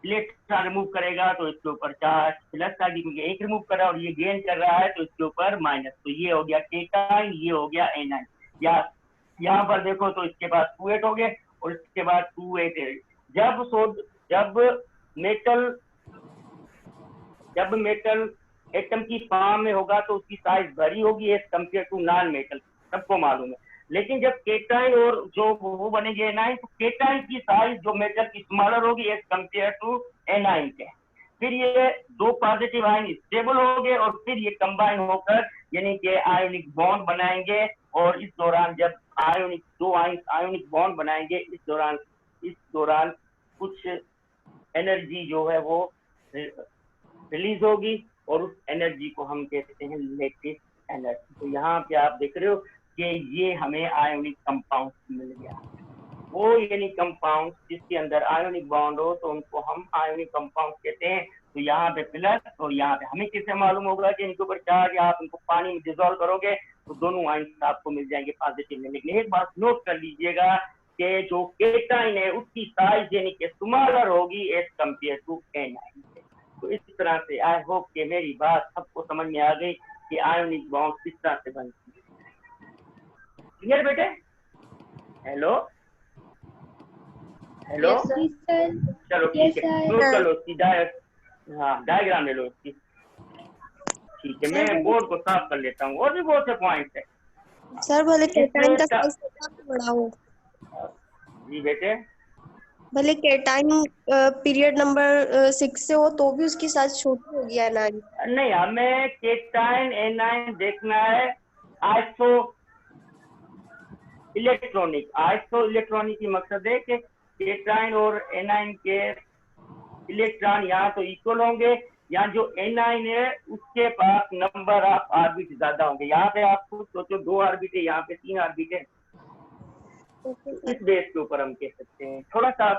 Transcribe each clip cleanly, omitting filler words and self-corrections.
Electron remove करेगा तो इसके ऊपर चार्ज प्लस आएगी, क्योंकि एक रिमूव कर रहा है और ये गेन कर रहा है तो इसके ऊपर माइनस। तो ये हो गया केटाइन, ये हो गया एनाइन। या यहाँ पर देखो तो इसके बाद 2 8 हो गए और इसके बाद 2 8 है। जब मेटल एटम की फॉर्म में होगा तो उसकी साइज बड़ी होगी as compare to non metal, सबको मालूम है। लेकिन जब केटाइन और जो वो बनेंगे एनाइन, तो केटाइन की साइज जो मेटल की स्मॉलर होगी एज कम्पेयर टू एनाइन के। फिर ये दो पॉजिटिव आयन स्टेबल हो गए और फिर ये कंबाइन होकर यानी कि आयोनिक बॉन्ड बनाएंगे। और इस दौरान जब दो आयोनिक बॉन्ड बनाएंगे, इस दौरान कुछ एनर्जी जो है वो रिलीज होगी और उस एनर्जी को हम कहते हैं लैटिस एनर्जी। तो यहाँ पे आप देख रहे हो कि ये हमें आयोनिक कंपाउंड मिल गया। वो यानी कंपाउंड जिसके अंदर आयोनिक बॉन्ड हो तो उनको हम आयोनिक कंपाउंड कहते हैं। तो यहाँ पे प्लस और यहाँ पे हमें कैसे मालूम होगा कि इनके ऊपर चार्ज, आप इनको पानी में डिजोल्व करोगे तो दोनों आयन आपको मिल जाएंगे पॉजिटिव में। लेकिन एक बात नोट कर लीजिएगा कि जो केटाइन है उसकी साइज यानी कि स्मॉलर होगी एज कम्पेयर टू एनाइन। तो इस तरह से आई होप कि मेरी बात सबको समझ में आ गई कि आयोनिक बॉन्ड किस तरह से बनती है। क्लियर बेटे? हेलो हेलो चलो ठीक है, नोट कर लो उसकी डायग्राम ले लो उसकी। ठीक है, मैं बोर्ड को साफ कर लेता हूँ। और भी बहुत से पॉइंट है सर। भले केटाइन का साइज कितना बड़ा हो। जी बेटे, भले केटाइन पीरियड नंबर 6 से हो तो भी उसकी साइज छोटी होगी एनाइन। नहीं हमें केटाइन एनाइन देखना है आइसो इलेक्ट्रॉनिक की मकसद है कि केटाइन और एनाइन के इलेक्ट्रॉन यहाँ तो इक्वल होंगे, यहाँ जो एनाइन है उसके पास नंबर ऑफ ऑर्बिट ज्यादा होंगे। यहाँ पे आप खुद सोचो 2 ऑर्बिट है, यहाँ पे 3 ऑर्बिट है। इस बेस के ऊपर हम कह सकते हैं, थोड़ा सा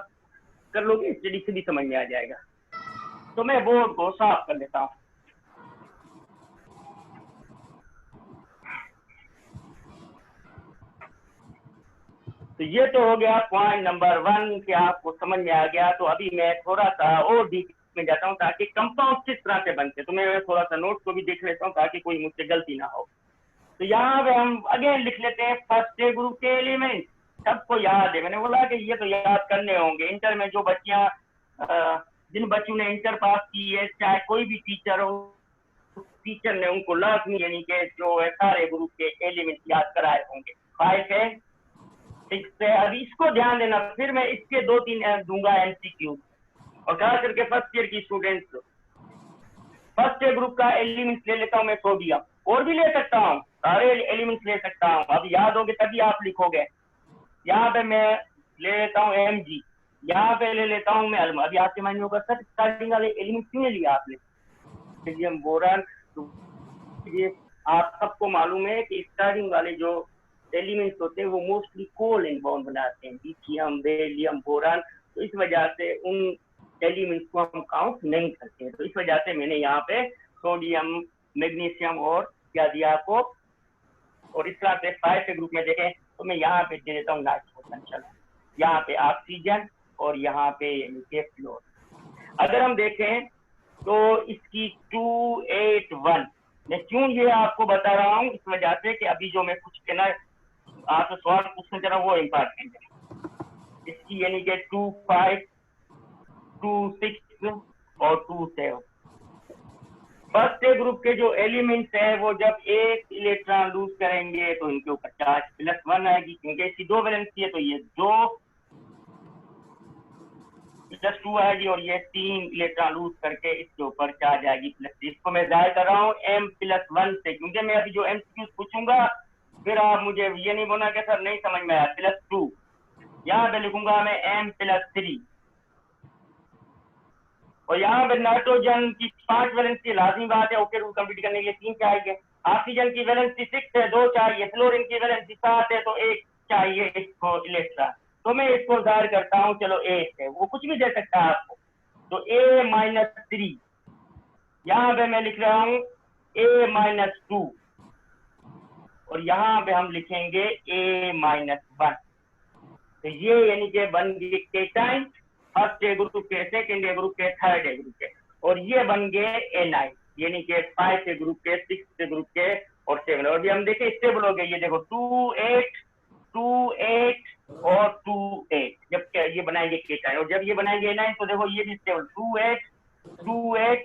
कर लोगे स्टडी से भी समझ में आ जाएगा। तो मैं बोर्ड को साफ कर लेता हूँ। तो ये तो हो गया पॉइंट नंबर 1 कि आपको समझ में आ गया। तो अभी मैं थोड़ा सा और डीप में जाता हूँ ताकि कंपाउंड किस तरह से बनते। तो मैं थोड़ा सा नोट को भी देख लेता हूँ ताकि कोई मुझसे गलती ना हो। तो यहाँ पे हम अगेन लिख लेते हैं फर्स्ट ए ग्रुप के एलिमेंट। सबको याद है, मैंने बोला कि ये तो याद करने होंगे। इंटर में जो बच्चियां जिन बच्चों ने इंटर पास की है, चाहे कोई भी टीचर हो, टीचर ने उनको लाजमी यानी कि जो है सारे ग्रुप के एलिमेंट याद कराए होंगे। 5 है, 6 है। अभी इसको ध्यान देना, फिर मैं इसके 2-3 दूंगा एमसीक्यू। और खास करके फर्स्ट ईयर की स्टूडेंट्स, फर्स्ट ईयर ग्रुप का एलिमेंट ले लेता हूँ मैं सोडियम, और भी ले सकता हूँ, सारे एलिमेंट्स ले सकता हूँ। अब याद होंगे तभी आप लिखोगे। यहाँ पे मैं ले लेता हूँ Mg, यहाँ पे ले लेता हूँ मैं अल्मा। अभी आपके माइंड में होगा सर स्टार्टिंग वाले एलिमेंट क्यों नहीं लिया आपने, सोडियम बोरान। तो ये आप सबको मालूम है कि स्टार्टिंग वाले जो एलिमेंट्स होते हैं वो मोस्टली कोवलेंट बॉन्ड बनाते हैं, लिथियम, बेरिलियम, बोरान। तो इस वजह से उन एलिमेंट्स को हम काउंट नहीं करते हैं। तो इस वजह से मैंने यहाँ पे सोडियम, मैग्नीशियम और क्या दिया आपको। और इस तरह से 5 के ग्रुप में देखें तो मैं यहाँ पे दे देता हूँ नाइट्रोजन। चलो यहाँ पे ऑक्सीजन और यहाँ पे फ्लोर। अगर हम देखें तो इसकी 281, मैं क्यों ये आपको बता रहा हूँ इस वजह से कि अभी जो मैं कुछ कहना आपसे सवाल पूछना चाह रहा हूँ वो इम्पोर्टेंट है। इसकी यानी कि 2 5 2 6 और 2 7 फर्स्ट ए ग्रुप के जो एलिमेंट्स है वो जब एक इलेक्ट्रॉन लूज करेंगे तो इनके ऊपर चार्ज +1 आएगी, क्योंकि इसकी 2 वैलेंसी है। तो ये 2 +2 आएगी और ये 3 इलेक्ट्रॉन लूज करके इसके ऊपर चार्ज आएगी +3। इसको मैं जाहिर कर रहा हूँ M+1 से, क्योंकि मैं अभी जो एमसीक्यूज पूछूंगा फिर आप मुझे ये नहीं बोलना कि सर नहीं समझ में आया। +2 यहाँ पे लिखूंगा मैं M+3। और यहाँ पे नाइट्रोजन की 5 वैलेंसी लाजमी बात है, ओके रूल कंप्लीट करने के लिए 3 चाहिए। ऑक्सीजन की वैलेंसी 6 है, 2 चाहिए। फ्लोरीन की वैलेंसी 7 है, तो 1 चाहिए इसको इलेक्ट्रॉन। तो मैं इसको जाहिर करता हूँ, चलो 8 है, वो कुछ भी दे सकता है आपको। तो A-3 यहाँ पे मैं लिख रहा हूँ A-2 और यहाँ पे हम लिखेंगे A-1। तो ये यानी कि बन गई केटाइन फर्स्ट ए ग्रुप के, सेकंड ए ग्रुप के, थर्ड ए ग्रुप के, और ये बन गए Ni, यानी कि 5 ए ग्रुप के, 6 ए ग्रुप के और 7। और भी हम देखें स्टेबल हो गए, ये देखो 2 8 2 8 और 2 8, जब ये बनाएंगे केटाइन, और जब ये बनाएंगे एनाइन तो देखो ये भी स्टेबल 2 8 2 8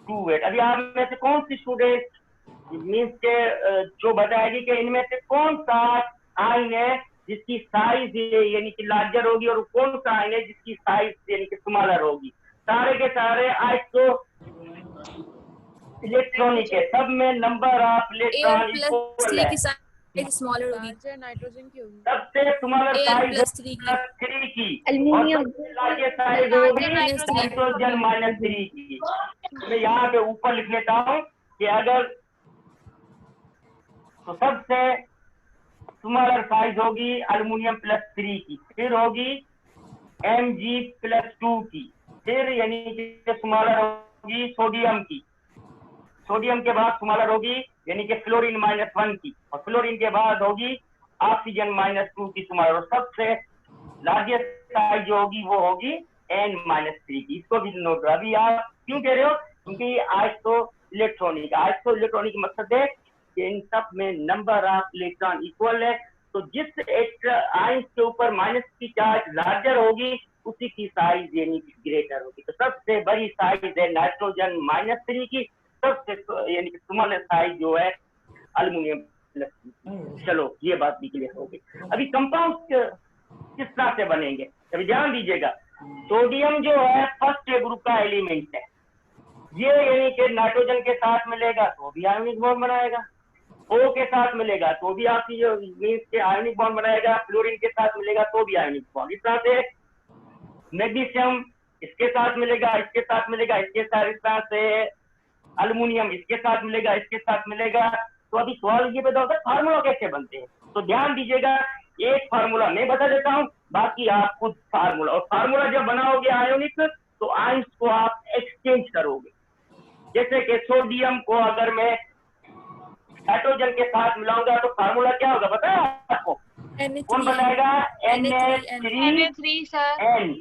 2 8। अभी आप में से कौन सी स्टूडेंट मीन्स के जो बताएगी कि इनमें से कौन सा आइन है जिसकी साइज यानी कि लार्जर होगी और कौन सा आइन है जिसकी साइज यानी कि स्मॉलर होगी। सारे के सारे आइसो इलेक्ट्रॉनिक है, सब में नंबर ऑफ इलेक्ट्रॉन इक्वल है। स्मॉलर होगी, नाइट्रोजन की होगी, सबसे स्मॉलर साइज +3 की, एल्युमिनियम लार्जेस्ट साइज होगी नाइट्रोजन -3 की। मैं यहाँ पे ऊपर लिख लेता हूँ कि अगर तो सबसे स्मॉलर साइज होगी एल्युमिनियम +3 की, फिर होगी Mg+2 की, फिर यानी कि स्मॉलर होगी सोडियम की, सोडियम के बाद स्मॉलर होगी यानी कि फ्लोरीन -1 की, और फ्लोरीन के बाद होगी ऑक्सीजन -2 की स्मॉलर, और सबसे लार्जेस्ट साइज जो होगी वो होगी N-3 की। इसको भी नोट करो। अभी आप क्यों कह रहे हो? क्योंकि आइसो इलेक्ट्रॉनिक मकसद है कि इन सब में नंबर ऑफ इलेक्ट्रॉन इक्वल है, तो जिस एक आइंस के ऊपर माइनस की चार्ज लार्जर होगी उसी की साइज यानी कि ग्रेटर होगी। तो सबसे बड़ी साइज है नाइट्रोजन -3 की, सबसे यानी कि स्मॉलेस्ट साइज जो है एल्युमिनियम। चलो ये बात भी क्लियर हो गई। अभी कंपाउंड किस तरह से बनेंगे अभी ध्यान दीजिएगा। सोडियम जो है फर्स्ट ए ग्रुप का एलिमेंट है, ये यानी कि नाइट्रोजन के साथ मिलेगा तो भी आयनिक बॉन्ड बनाएगा, O के साथ मिलेगा तो भी आपकी जो मीन्स के आयनिक बॉन्ड बनाएगा, फ्लोरीन के साथ मिलेगा तो भी आयनिक बॉन्ड। इस तरह से मैग्नीशियम इसके साथ मिलेगा, इसके साथ मिलेगा, इसके साथ, इस तरह से एल्युमिनियम इसके साथ मिलेगा, इसके साथ मिलेगा। तो अभी सवाल ये पैदा होता है फार्मूला कैसे बनते हैं, तो ध्यान दीजिएगा। एक फार्मूला मैं बता देता हूँ, बाकी आप खुद फार्मूला, और फार्मूला जब बनाओगे आयोनिक तो आयंस को आप एक्सचेंज करोगे। जैसे कि सोडियम को अगर मैं नाइट्रोजन के साथ मिलाऊंगा तो फार्मूला क्या होगा पता है आपको? कौन बताएगा? Na3 sir. N।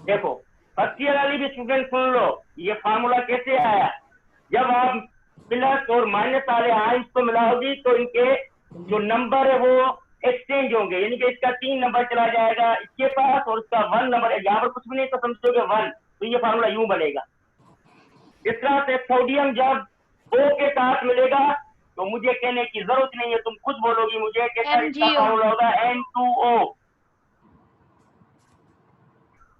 देखो फर्स्ट ईयर वाली भी स्टूडेंट सुन लो, ये फार्मूला कैसे आया। जब आप प्लस और माइनस वाले आयंस को मिलाओगी तो इनके जो नंबर है वो एक्सचेंज होंगे, यानी कि इसका 3 नंबर चला जाएगा इसके पास और इसका 1 नंबर है, यहाँ पर कुछ भी नहीं तो समझोगे 1, तो ये फार्मूला यूं बनेगा। इस तरह से सोडियम जब O के साथ मिलेगा तो मुझे कहने की जरूरत नहीं है, तुम खुद बोलोगी मुझे कि सर इसका फार्मूला होगा N2O।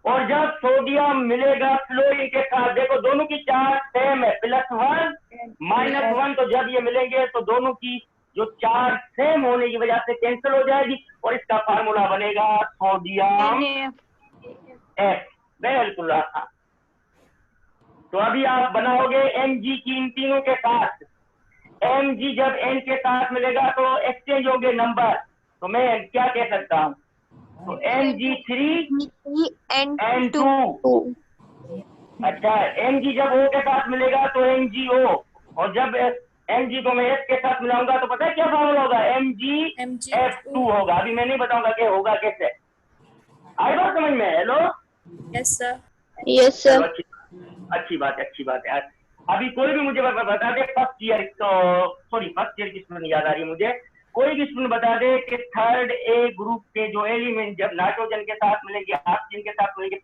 और जब सोडियम मिलेगा फ्लोरीन के साथ, देखो दोनों की चार्ज सेम है, +1 -1, तो जब ये मिलेंगे तो दोनों की जो चार्ज सेम होने की वजह से कैंसिल हो जाएगी और इसका फार्मूला बनेगा सोडियम F। बिल्कुल रहा। तो अभी आप बनाओगे Mg की इन तीनों के साथ। Mg जब N के साथ मिलेगा तो एक्सचेंज होंगे नंबर, तो मैं क्या कह सकता हूँ? तो Mg3 N2। अच्छा, Mg जब O के साथ मिलेगा तो MgO, और जब Mg को मैं S के साथ मिलाऊंगा तो पता है क्या फार्मूला होगा? MgF2 होगा। अभी मैं नहीं बताऊंगा कि होगा कैसे। आई बात समझ में? Hello, yes sir. Yes sir. अच्छी बात है। अभी कोई भी मुझे बता दे फर्स्ट ईयर की स्टूडेंट याद आ रही है मुझे, कोई भी स्टूडेंट बता दे कि थर्ड ए ग्रुप के जो एलिमेंट जब नाइट्रोजन के साथ मिलेंगे, ऑक्सीजन के साथ मिलेंगे,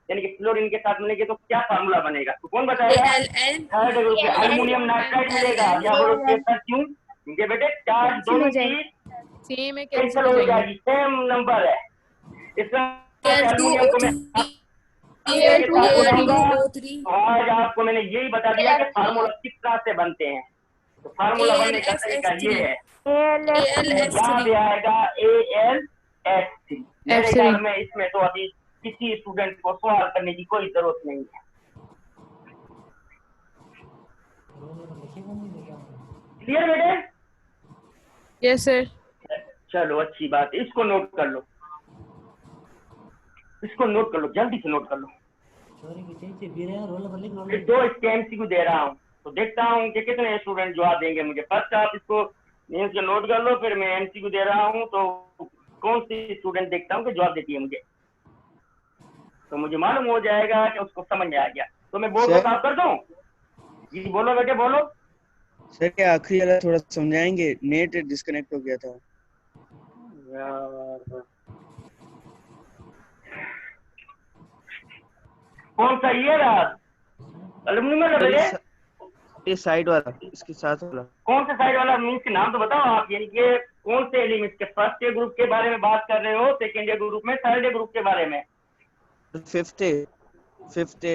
यानी कि फ्लोरीन के साथ मिलेंगे तो क्या फार्मूला बनेगा? तो कौन बताएगा? थर्ड ग्रुप के एल्युमिनियम नाइट्राइड मिलेगा। या बोलो सर क्यों? क्योंकि बेटे चार्ज दोनों की सेम है, कैंसिल हो जाएगी, सेम नंबर है। इसका एल्युमिनियम को मैं आज आपको मैंने यही बता दिया कि फार्मूला किस तरह से बनते हैं। तो फार्मूला बनने का तरीका ये है, यहाँ पे आएगा AlF3। मेरे ख्याल में इसमें तो अभी किसी स्टूडेंट को सवाल करने की कोई जरूरत नहीं है। क्लियर बेटे? Yes sir. चलो अच्छी बात, इसको नोट कर लो, जल्दी से नोट कर लो। फिर 2 इसके MCQ दे रहा हूँ, तो देखता हूँ कि कितने स्टूडेंट जवाब देंगे मुझे। फर्स्ट आप इसको नोट कर लो, फिर मैं MCQ दे रहा हूँ, तो कौन सी स्टूडेंट देखता हूँ कि जवाब देती है मुझे। तो मुझे मालूम हो जाएगा कि उसको समझ में आ गया। तो मैं बोर्ड को सर? साफ कर दूं? जी बोलो बेटे बोलो। सर क्या आखिरी वाला थोड़ा समझाएंगे, नेट डिस्कनेक्ट हो गया था। यार कौन सा ये रहा एल्यूमिनियम वाला बेटे? ये साइड वाला, इसके साथ वाला। कौन से साइड वाला मीन्स के नाम तो बताओ आप, यानी कि कौन से एलिमेंट्स के फर्स्ट ए ग्रुप के बारे में बात कर रहे हो, सेकेंड ए ग्रुप में, थर्ड ए ग्रुप के बारे में? फिफ्थ है,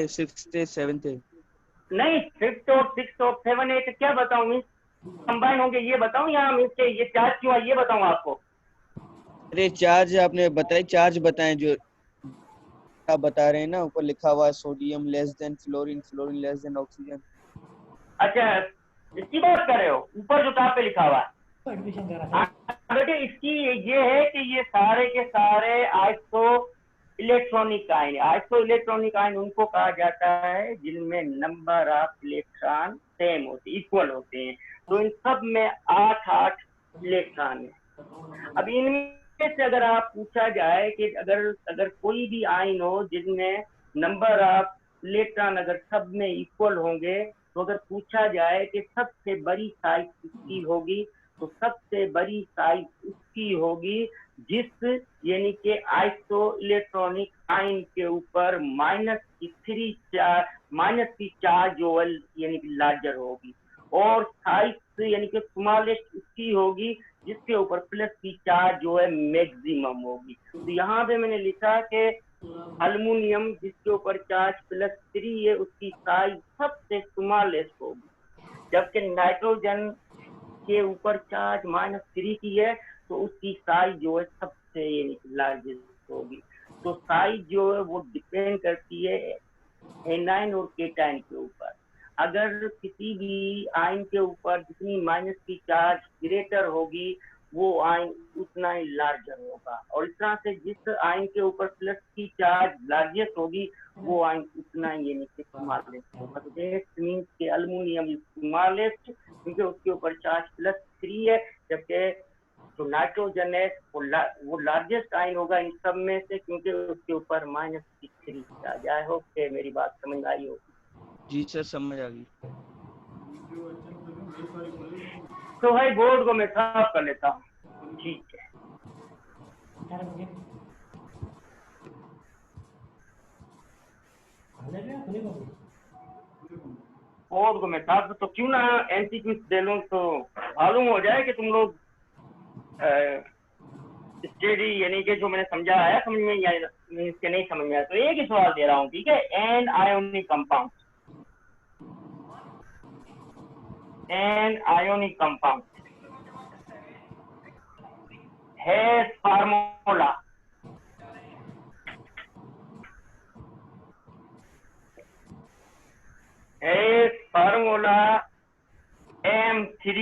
सिक्स्थ है, सेवेंथ है। नहीं, फिफ्थ और सिक्स और सेवन एट क्या बताऊं मीन्स कंबाइन होंगे ये बताऊं, या मीन्स के ये चार्ज क्यों है ये बताऊं आपको? अरे चार्ज आपने बताई, चार्ज बताएं जो आप बता रहे हैं ना, ऊपर लिखा हुआ है sodium less than fluorine, fluorine less than oxygen. अच्छा इसकी बात कर रहे हो, ऊपर जो टॉप पे लिखा हुआ है? बेटे इसकी ये है कि ये सारे के सारे iso electronic ion, iso electronic ion उनको कहा जाता है जिनमें नंबर ऑफ इलेक्ट्रॉन सेम होते, इक्वल होते हैं। तो इन सब में 8 इलेक्ट्रॉन है। अब इनमें से अगर आप पूछा जाए कि अगर कोई भी आयन हो जिनमें नंबर ऑफ इलेक्ट्रॉन अगर सब में इक्वल होंगे, तो अगर पूछा जाए कि सबसे बड़ी साइज किसकी होगी, तो सबसे बड़ी साइज उसकी होगी जिस यानी कि आइसो इलेक्ट्रॉनिक आयन के ऊपर माइनस की चार्ज जो यानी कि लार्जर होगी, और साइज यानी कि स्मॉलेस्ट उसकी होगी जिसके ऊपर प्लस की चार्ज जो है मैक्सिमम होगी। तो यहाँ पे मैंने लिखा कि एल्युमिनियम जिसके ऊपर चार्ज +3 है उसकी साइज सबसे स्मॉलेस्ट होगी, जबकि नाइट्रोजन के ऊपर चार्ज -3 की है तो उसकी साइज जो है सबसे लार्जेस्ट होगी। तो साइज जो है वो डिपेंड करती है एनाइन और केटाइन के ऊपर। अगर किसी भी आयन के ऊपर जितनी माइनस की चार्ज ग्रेटर होगी वो आयन उतना ही लार्जर होगा, और इस तरह से जिस आयन के ऊपर प्लस की चार्ज लार्जेस्ट होगी वो आयन उतना ही यानी कि स्मॉलेस्ट होगा। तो दैट मींस कि एल्युमिनियम इज स्मॉलेस्ट क्योंकि उसके ऊपर चार्ज +3 है, जबकि जो नाइट्रोजन है वो लार्जेस्ट आयन होगा इन सब में से क्योंकि उसके ऊपर -3 चार्ज। आई होप कि मेरी बात समझ आई होगी। जी सर समझ आ गई। तो भाई बोर्ड को मैं साफ कर लेता हूँ, ठीक है। बोर्ड को मैं साफ तो क्यों ना एमसीक्यू दे लूं, तो मालूम हो जाए कि तुम लोग स्टडी यानी कि जो मैंने समझाया है समझ में या इसके नहीं समझ में आया। तो एक ही सवाल दे रहा हूँ, ठीक है। An ionic compound, an ionic compound है फार्मूला M3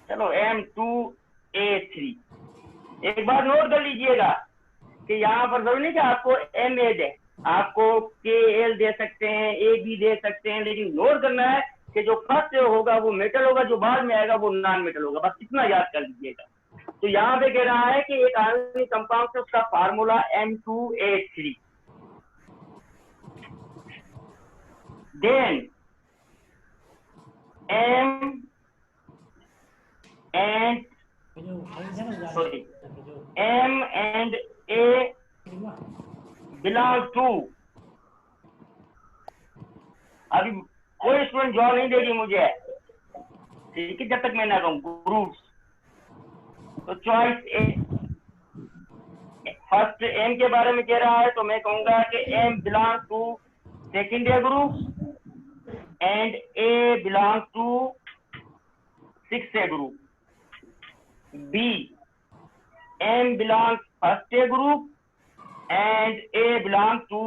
चलो M2A3। एक बार नोट कर लीजिएगा कि यहाँ पर जरूरी नहीं कि आपको Ma दे, आपको Kl दे सकते हैं, AB दे सकते हैं, लेकिन नोट करना है कि जो फर्स्ट होगा वो मेटल होगा, जो बाद में आएगा वो नॉन मेटल होगा, बस इतना याद कर लीजिएगा। तो यहाँ पे कह रहा है कि एक आयोनिक कंपाउंड से उसका formula M2A3, then M and A belong to, अभी कोई स्टूडेंट जवाब नहीं देगी मुझे, ठीक है, जब तक मैं ना कहूँ ग्रुप्स। तो चॉइस ए, फर्स्ट एम के बारे में कह रहा है तो मैं कहूंगा कि M belong to second A group and A belong to 6A group. B, M belongs first A group and A belongs to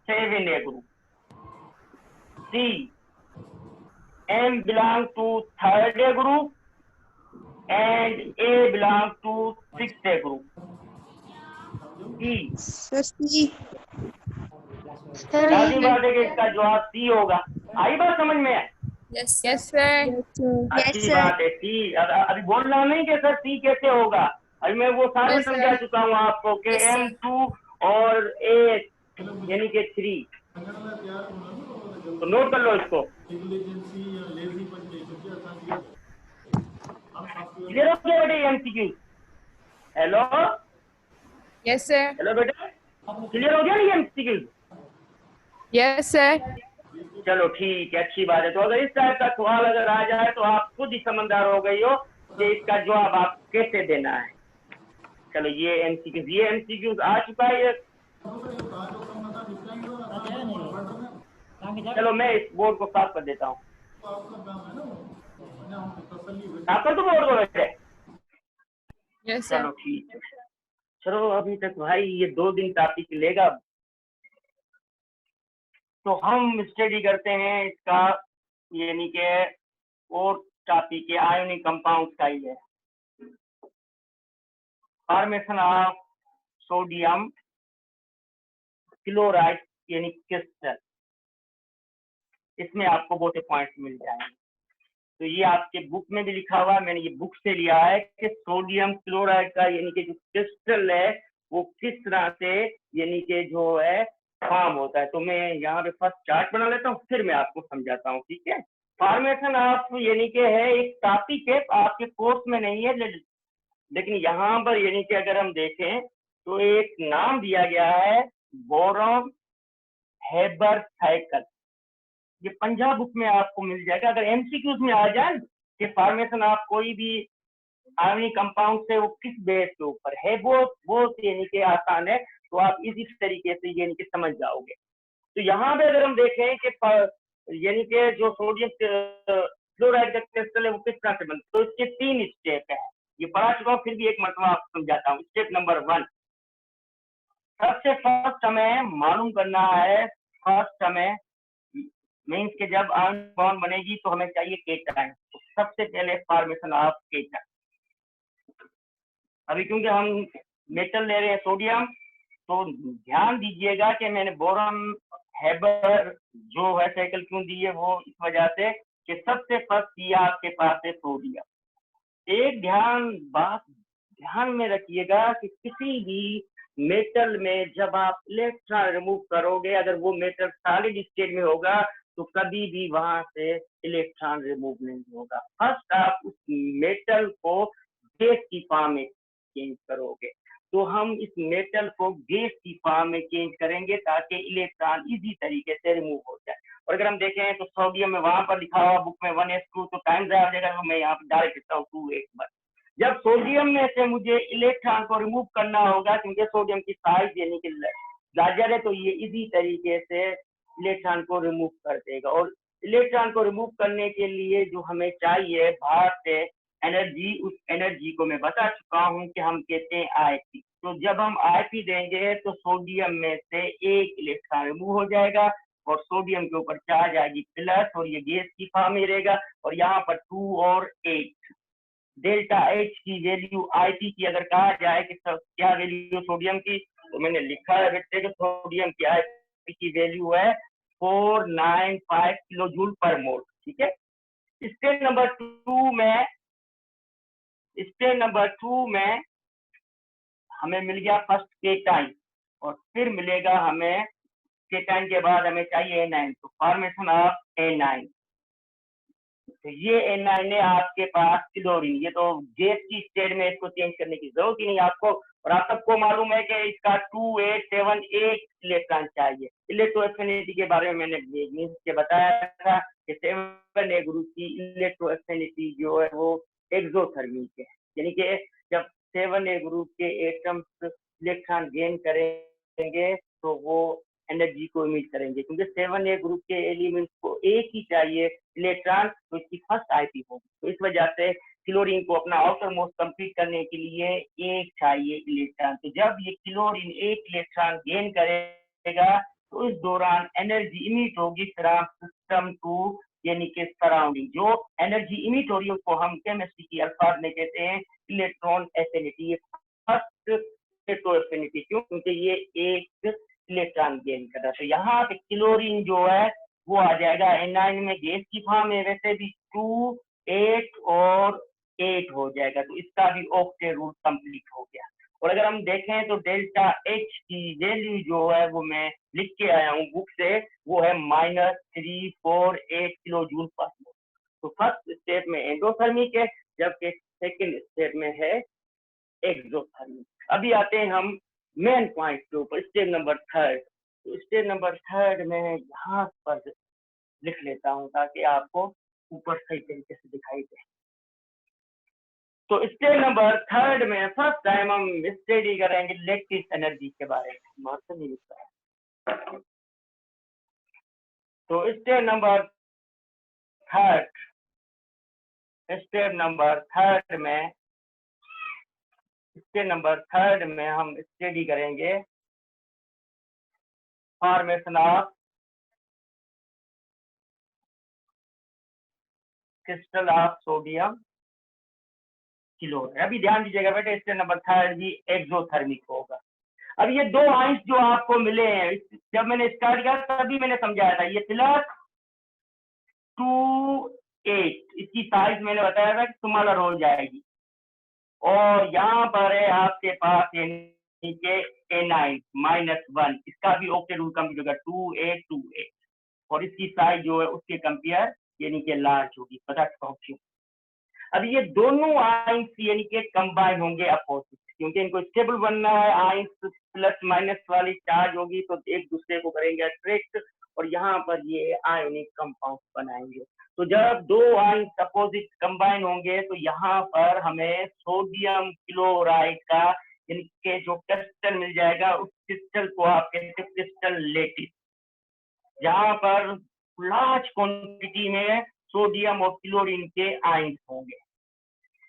7A group. C, M belongs to third A group and A belongs to 6A group. E, लाजिम बात है कि इसका जवाब C होगा। आई बात समझ में? Yes, Yes, sir. अच्छी बात है। सी अभी बोल रहा नहीं कि सर सी कैसे होगा, अभी मैं वो सारे Yes, sir. समझा चुका हूँ आपको कि Yes, sir. M2 और A यानी कि 3, तो नोट कर लो इसको। क्लियर हो गया बेटे MCQ? Hello Yes, sir. Hello बेटे, क्लियर हो गया ना ये MCQ? Yes, sir. चलो ठीक है, अच्छी बात है। तो अगर इस टाइप का सवाल अगर आ जाए तो आप खुद ही समझदार हो गई हो कि इसका जवाब आप कैसे देना है। चलो ये MCQ आ चुका है। चलो मैं इस बोर्ड को साफ कर देता हूँ। साफ कर दो बोर्ड को वैसे। Yes, sir. चलो ठीक है। चलो अभी तक भाई ये 2 दिन टॉपिक लेगा, तो हम स्टडी करते हैं इसका यानी कि और टॉपिक है आयोनिक कंपाउंड का ही है। फॉर्मेशन ऑफ सोडियम क्लोराइड यानी क्रिस्टल, इसमें आपको बहुत से पॉइंट्स मिल जाएंगे। तो ये आपके बुक में भी लिखा हुआ है, मैंने ये बुक से लिया है कि सोडियम क्लोराइड का यानी कि जो क्रिस्टल है वो किस तरह से यानी कि जो है फॉर्म होता है। तो मैं यहाँ पे फर्स्ट चार्ट बना लेता हूँ, फिर मैं आपको समझाता हूँ, ठीक है। फॉर्मेशन ऑफ यानी कि है एक टॉपिक है, आपके कोर्स में नहीं है, लेकिन यहाँ पर यानी कि अगर हम देखें तो एक नाम दिया गया है बोरॉन हेबर साइकिल। ये पंजाब बुक में आपको मिल जाएगा। अगर एमसीक्यूज में आ जाए कि फॉर्मेशन ऑफ कोई भी आयोनिक कंपाउंड से वो किस बेस के ऊपर है, वो यानी कि आसान है, तो आप इसी तरीके से यानी कि समझ जाओगे। तो यहाँ पे अगर हम देखें कि यानी कि जो सोडियम क्लोराइड का क्रिस्टल है वो किस तरह से बनता है, तो इसके 3 स्टेप है। ये पढ़ा चुका हूँ, फिर भी एक मरतबा आपको समझाता हूँ। स्टेप नंबर 1, सबसे फर्स्ट हमें मालूम करना है, फर्स्ट हमें मीन्स के जब आयन बॉन्ड बनेगी तो हमें चाहिए केटायन। तो सबसे पहले फॉर्मेशन ऑफ केटायन। अभी क्योंकि हम मेटल ले रहे हैं सोडियम, तो ध्यान दीजिएगा कि मैंने बोरॉन हेबर जो है साइकिल क्यों दी है, वो इस वजह से कि सबसे फर्स्ट ये आपके पास है सोडियम। एक बात ध्यान में रखिएगा कि किसी भी मेटल में जब आप इलेक्ट्रॉन रिमूव करोगे, अगर वो मेटल सॉलिड स्टेट में होगा तो कभी भी वहां से इलेक्ट्रॉन रिमूव नहीं होगा। फर्स्ट आप उस मेटल को गैस की फॉर्म में चेंज करोगे। तो हम इस मेटल को गैस की फॉर्म में चेंज करेंगे ताकि इलेक्ट्रॉन इजी तरीके से रिमूव हो जाए। और अगर हम देखें तो सोडियम में वहां पर लिखा हुआ बुक में 1s2, तो टाइम ज़्यादा जाएगा, तो मैं यहाँ पर डायरेक्ट लिखता हूँ 2s1। जब सोडियम में से मुझे इलेक्ट्रॉन को रिमूव करना होगा, क्योंकि सोडियम की साइज यानी कि लार्जर है, तो ये इजी तरीके से इलेक्ट्रॉन को रिमूव कर देगा। और इलेक्ट्रॉन को रिमूव करने के लिए जो हमें चाहिए बाहर से एनर्जी, उस एनर्जी को मैं बता चुका हूँ कि हम कहते हैं आईपी। तो जब हम आईपी देंगे तो सोडियम में से एक इलेक्ट्रॉन रिमूव हो जाएगा और सोडियम के ऊपर चार्ज आएगी प्लस, और ये गैस की फॉर्म में रहेगा। और यहाँ पर 2 और 8 डेल्टा एच की वैल्यू आईपी की अगर कहा जाए कि क्या वैल्यू सोडियम की, तो मैंने लिखा है बेटे कि सोडियम की आईपी की वैल्यू है 495 किलो जूल पर मोल, ठीक है। स्टेप नंबर 2 में हमें मिल गया फर्स्ट केटाइन, और फिर मिलेगा हमें केटाइन के बाद हमें चाहिए एनाइन। तो फॉर्मेशन ऑफ एनाइन, तो ये एनाइन है आपके पास क्लोरीन। ये तो गैस की स्टेट में, इसको चेंज करने की जरूरत ही नहीं आपको। और आप सबको मालूम है कि इसका 2878 इलेक्ट्रॉन चाहिए। इलेक्ट्रोएफिनिटी के बारे में मैंने बताया था कि 7A ग्रुप की इलेक्ट्रोएफिनिटी जो है वो एक्सोथर्मिक है, यानी कि जब 7A ग्रुप के एटम्स इलेक्ट्रॉन गेन करेंगे तो वो एनर्जी को इमिट करेंगे, क्योंकि 7A ग्रुप के एलिमेंट्स को एक ही चाहिए इलेक्ट्रॉन, तो इसकी फर्स्ट आईपी होगी। तो इस वजह से क्लोरीन को अपना आउटर मोस्ट कंप्लीट करने के लिए एक चाहिए इलेक्ट्रॉन। तो जब ये क्लोरीन एक इलेक्ट्रॉन गेन करेगा तो इस दौरान एनर्जी इमिट होगी फ्रॉम सिस्टम टू यानी कि सराउंडिंग। जो एनर्जी इमिट हो रही है उसको हम केमिस्ट्री की अल्फाज में कहते हैं इलेक्ट्रॉन एफिनिटी। फर्स्ट इलेक्ट्रोएफिनिटी क्यों? क्योंकि ये एक इलेक्ट्रॉन गेन कर रहा है। तो यहाँ पे क्लोरीन जो है वो आ जाएगा एनाइन में गैस की फॉर्म में, वैसे भी 2, 8 और 8 हो जाएगा। तो इसका भी ऑक्टेट रूल कंप्लीट हो गया। और अगर हम देखें तो डेल्टा एच की वैल्यू जो है वो मैं लिख के आया हूँ बुक से, वो है -348 किलो जूल पर मोल। तो फर्स्ट स्टेप में एंडोथर्मिक है, जबकि सेकंड स्टेप में है एक्सोथर्मिक। अभी आते हैं हम मेन पॉइंट के ऊपर, स्टेप नंबर थर्ड। तो स्टेप नंबर थर्ड में यहाँ पर लिख लेता हूँ ताकि आपको ऊपर सही तरीके से दिखाई दे। तो स्टेप नंबर थर्ड में फर्स्ट टाइम हम स्टडी करेंगे लैटिस एनर्जी के बारे में। महत्व नहीं लिखता है। तो स्टेप नंबर थर्ड में हम स्टडी करेंगे formation of crystal of sodium chloride. अभी ध्यान दीजिएगा बेटे, स्टेप नंबर थर्ड भी एक्सोथर्मिक होगा। अब ये दो आइंस जो आपको मिले हैं, जब मैंने स्टार्ट किया तभी मैंने समझाया था, ये +2,8 इसकी साइज मैंने बताया था कि स्मॉलर हो जाएगी। और यहाँ पर है आपके पास नीचे A9 -1, इसका भी ऑक्टेट रूल कंप्लीट होगा 2828, और इसकी साइज जो है उसके कंपेयर यानी कि लार्ज होगी। पता क्यों? अब ये दोनों आइंस यानी कि कंबाइन होंगे अपोजिट, क्योंकि इनको स्टेबल बनना है। आइंस प्लस माइनस वाली चार्ज होगी तो एक दूसरे को करेंगे अट्रैक्ट, और यहाँ पर ये आयोनिक कंपाउंड बनाएंगे। तो जब दो आइंस अपोजिट कंबाइन होंगे तो यहाँ पर हमें सोडियम क्लोराइड का यानी कि जो क्रिस्टल मिल जाएगा, उस क्रिस्टल को आप कहते हैं क्रिस्टल लेटिस, जहाँ पर लार्ज क्वांटिटी में सोडियम और क्लोरीन के आइंस होंगे।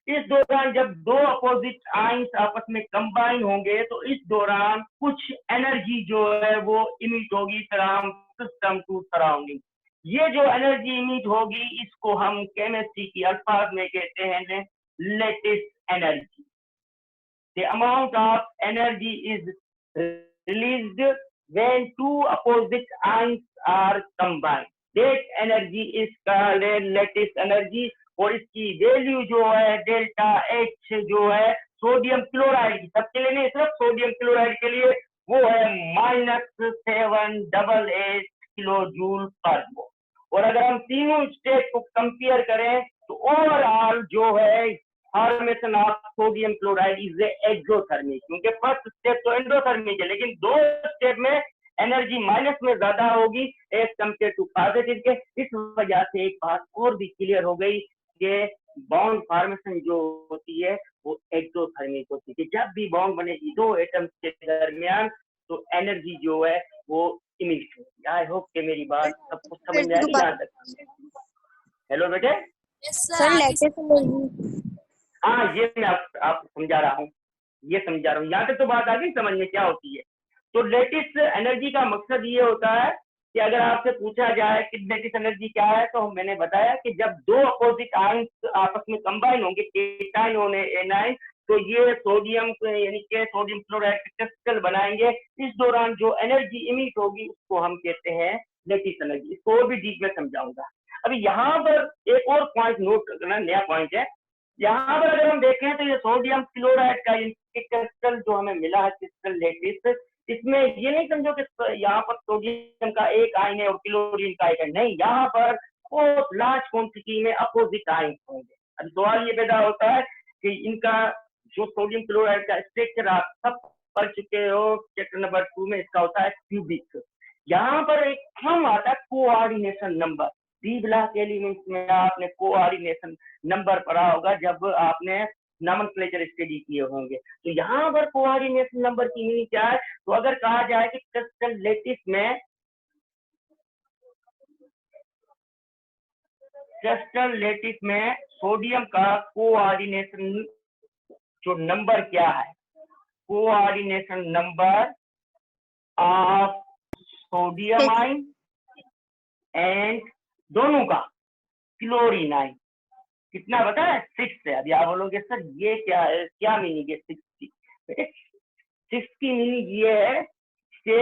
इस दौरान जब दो अपोजिट आइंस आपस में कंबाइन होंगे तो इस दौरान कुछ एनर्जी जो है वो इमिट होगी फ्रॉम सिस्टम टू सराउंडिंग। ये जो एनर्जी इमिट होगी इसको हम केमिस्ट्री की अल्फाज में कहते हैं lattice energy. The amount of energy is released when two opposite ions are combined, that energy is called lattice energy. और इसकी वैल्यू जो है डेल्टा एच जो है सोडियम क्लोराइड की, सबके लिए नहीं सिर्फ सोडियम क्लोराइड के लिए, वो है -788 किलो जूल पर मोल। और अगर हम तीनों स्टेप को कंपेयर करें तो ओवरऑल जो है formation of sodium chloride is exothermic, क्योंकि फर्स्ट स्टेप तो एंडोथर्मिक है, लेकिन दो स्टेप में एनर्जी माइनस में ज्यादा होगी एज कम्पेयर टू पॉजिटिव के। इस वजह से एक बात और भी क्लियर हो गई कि बॉन्ड फॉर्मेशन जो होती है वो एक्सोथर्मिक होती है। जब भी बॉन्ड बनेगी दो एटम्स के दरमियान तो एनर्जी जो है वो इमिट होगी। आई होप कि मेरी बात सबको समझ में आएगी यहाँ तक। हेलो बेटे। Yes, sir sir. Lattice energy. हाँ, ये मैं आपको समझा रहा हूँ, यहाँ तक तो बात आ गई समझ में क्या होती है। तो लेटिस एनर्जी का मकसद ये होता है कि अगर आपसे पूछा जाए कि लेटिस एनर्जी क्या है, तो मैंने बताया कि जब दो अपोजिट आयंस आपस में कंबाइन होंगे, केटाइन और एनाइन, तो ये सोडियम यानी कि सोडियम क्लोराइड क्रिस्टल बनाएंगे। इस दौरान जो एनर्जी इमिट होगी उसको हम कहते हैं लेटिस एनर्जी। इसको और भी डीप में समझाऊंगा। अभी यहाँ पर एक और पॉइंट नोट करना, नया पॉइंट है। यहाँ पर अगर हम देखें तो ये सोडियम क्लोराइड का क्रिस्टल जो हमें मिला है, क्रिस्टल लेटिस, इसमें ये नहीं समझो कि यहाँ पर सोडियम का एक आयन है और क्लोरीन का एक है, नहीं, यहाँ पर बहुत लार्ज क्वांटिटी में अपोजिट आयन होंगे। अब सवाल ये पैदा होता है कि इनका जो सोडियम क्लोराइड का स्ट्रक्चर आप सब पढ़ चुके हो चैप्टर नंबर 2 में, इसका होता है क्यूबिक। यहाँ पर एक हम आता है coordination number. D block elements में आपने कोऑर्डिनेशन नंबर पढ़ा होगा जब आपने नॉमेनक्लेचर स्टडी किए होंगे। तो यहाँ पर कोऑर्डिनेशन नंबर की मीनिंग क्या है? तो अगर कहा जाए कि क्रिस्टल लेटिस में सोडियम का कोऑर्डिनेशन जो नंबर क्या है, coordination number of sodium ion and दोनों का क्लोरीन आयन कितना बताया? 6 है। अभी आप बोलोगे सर ये क्या है, क्या मीनिंग है 6 की? 6 की मीनिंग ये है कि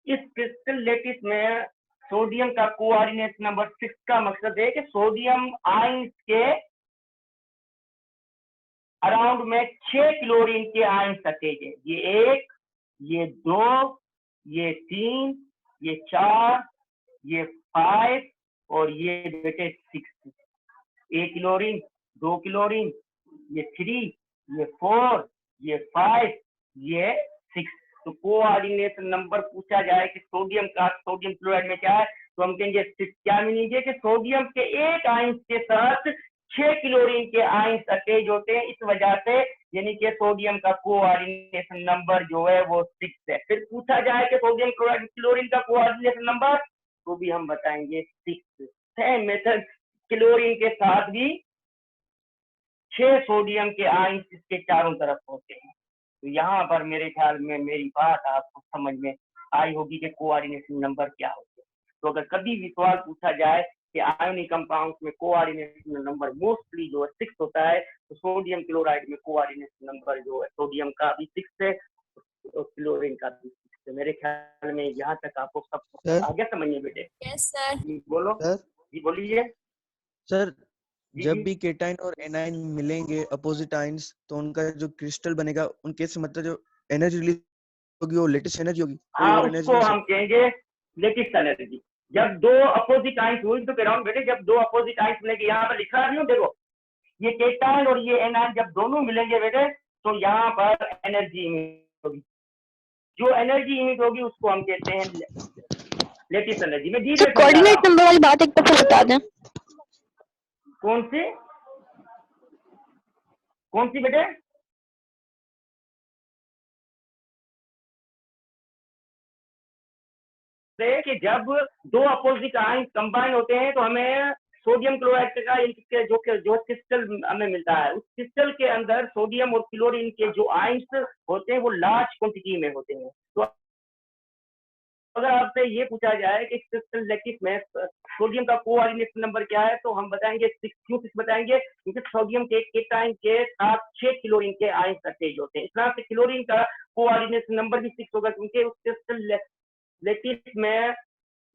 इस क्रिस्टल लेटिस में सोडियम का कोऑर्डिनेट नंबर 6 का मकसद है कि सोडियम आयंस के अराउंड में 6 क्लोरीन के आयन सटेज है। ये 1, ये 2, ये 3, ये 4, ये 5 और ये बेटे 6। 1 क्लोरीन, 2 क्लोरीन, ये 3, ये 4, ये 5, ये 6। तो कोऑर्डिनेशन नंबर पूछा जाए कि सोडियम का सोडियम क्लोराइड में क्या है, तो हम कहेंगे 6। क्या मीनिंग है कि सोडियम के एक आयन के साथ 6 क्लोरीन के आयन अटैच होते हैं, इस वजह से यानी कि सोडियम का कोऑर्डिनेशन नंबर जो है वो 6 है। फिर पूछा जाए कि सोडियम क्लोराइड क्लोरीन का कोऑर्डिनेशन नंबर, तो भी हम बताएंगे 6। सेम मेथड, क्लोरीन के साथ भी 6 सोडियम के आयन इसके चारों तरफ होते हैं। तो यहाँ पर मेरे ख्याल में मेरी बात आपको समझ में आई होगी कि कोऑर्डिनेशन नंबर क्या होते हैं। तो अगर कभी भी सवाल पूछा जाए कि आयोनिक कंपाउंड्स में कोऑर्डिनेशन नंबर मोस्टली जो है 6 होता है, तो सोडियम क्लोराइड में कोऑर्डिनेशन नंबर जो है सोडियम का भी 6 है और क्लोरीन का भी 6 है। मेरे ख्याल में यहाँ तक आपको सब आगे समझिए बेटे। Yes, sir. जी बोलो। सर जी बोलिए। सर जी जब जी। भी केटाइन और एनाइन मिलेंगे अपोजिट आयंस, तो उनका जो क्रिस्टल बनेगा उनके से मतलब जो एनर्जी रिलीज होगी वो लेटेस्ट एनर्जी होगी, कोई हाँ, और एनर्जी उसको नहीं हम कहेंगे लेटेस्ट एनर्जी। जब दो अपोजिट आइंस हुई तो कह रहा हूँ बेटे, जब दो अपोजिट आइंस मिलेंगे, यहाँ पर लिखा रही हूँ देखो, ये केटाइन और ये एनाइन जब दोनों मिलेंगे बेटे, तो यहाँ पर एनर्जी इमिट होगी। जो एनर्जी इमिट होगी उसको हम कहते हैं लेटेस्ट एनर्जी। में डी सर कोऑर्डिनेट नंबर वाली बात एक दफा बता दें। कौन सी बेटे? कि जब दो अपोजिट आयंस कंबाइन होते हैं तो हमें सोडियम क्लोराइड का जो क्रिस्टल हमें मिलता है, उस क्रिस्टल के अंदर सोडियम और क्लोरीन के जो आयंस होते हैं वो लार्ज क्वांटिटी में होते हैं। तो अगर आपसे ये पूछा जाए कि क्रिस्टल लैटिस में सोडियम का कोऑर्डिनेशन नंबर क्या है, तो हम बताएंगे 6। क्यों 6 बताएंगे? क्योंकि सोडियम के केटाइन के साथ 6 क्लोरीन के आयंस अटैच होते हैं। इस तरह से क्लोरीन का कोऑर्डिनेशन नंबर भी 6 होगा, क्योंकि उस क्रिस्टल लैटिस में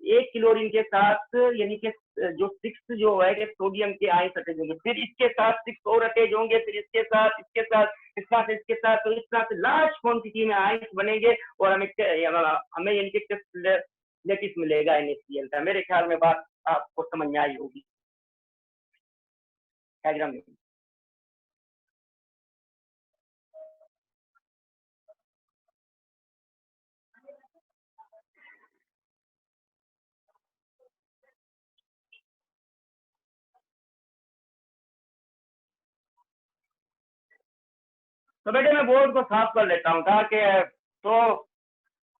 1 क्लोरीन के साथ यानी कि जो 6 जो है कि सोडियम के आयंस अटैच होंगे, फिर इसके साथ 6 और अटैच होंगे, फिर इसके साथ इस तरह से इसके साथ, तो इस तरह से लार्ज क्वांटिटी में आयंस बनेंगे और हमें यानी कि लैटिस मिलेगा NaCl का। मेरे ख्याल में बात आपको समझ में आई होगी। डायग्राम में तो बेटे मैं बोर्ड को साफ कर लेता हूँ ताकि तो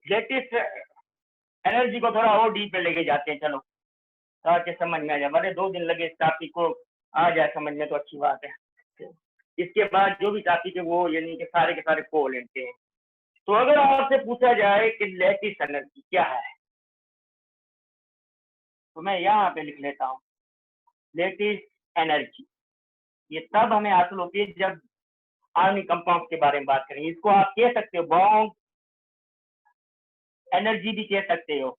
लेटेस्ट एनर्जी को थोड़ा और डीप में लेके जाते हैं, चलो ताकि समझ में आ जाए। बड़े 2 दिन लगे इस टॉपिक को आ जाए समझ में तो अच्छी बात है। इसके बाद जो भी टॉपिक है वो यानी कि सारे के सारे को लेते हैं। तो अगर आपसे पूछा जाए कि लेटेस्ट एनर्जी क्या है, तो मैं यहाँ पे लिख लेता हूँ लेटेस्ट एनर्जी। ये तब हमें हासिल होती है जब आयनिक कंपाउंड के बारे में बात करेंगे। इसको आप कह सकते हो बाउंड एनर्जी भी कह सकते हो,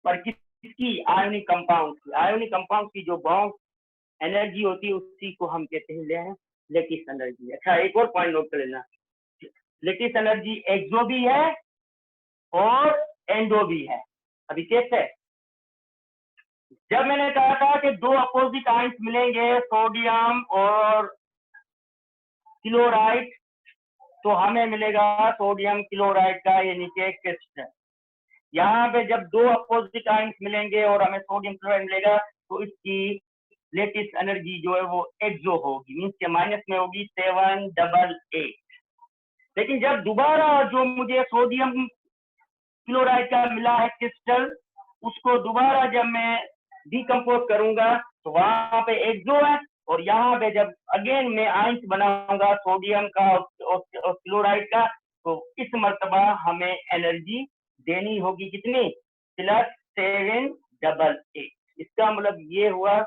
पर किसकी? आयनिक कंपाउंड की जो बाउंड एनर्जी होती है उसी को हम कहते हैं लेटेस्ट एनर्जी। अच्छा, एक और पॉइंट नोट कर लेना, लेटेस्ट एनर्जी एक्सो भी है और एंडो भी है। अभी कैसे? जब मैंने कहा था कि दो अपोजिट आयंस मिलेंगे सोडियम और क्लोराइड, तो हमें मिलेगा सोडियम क्लोराइड का यानी कि क्रिस्टल। यहाँ पे जब दो अपोजिट आयंस मिलेंगे और हमें सोडियम क्लोराइड मिलेगा, तो इसकी लेटेस्ट एनर्जी जो है वो एक्सो होगी, मीन्स के माइनस में होगी 788। लेकिन जब दोबारा जो मुझे सोडियम क्लोराइड का मिला है क्रिस्टल, उसको दोबारा जब मैं डिकम्पोज करूंगा तो वहां पे एक्सो है, और यहाँ पे जब अगेन मैं आयंस बनाऊंगा सोडियम का और क्लोराइड का, तो इस मर्तबा हमें एनर्जी देनी होगी कितनी? +788। इसका मतलब ये हुआ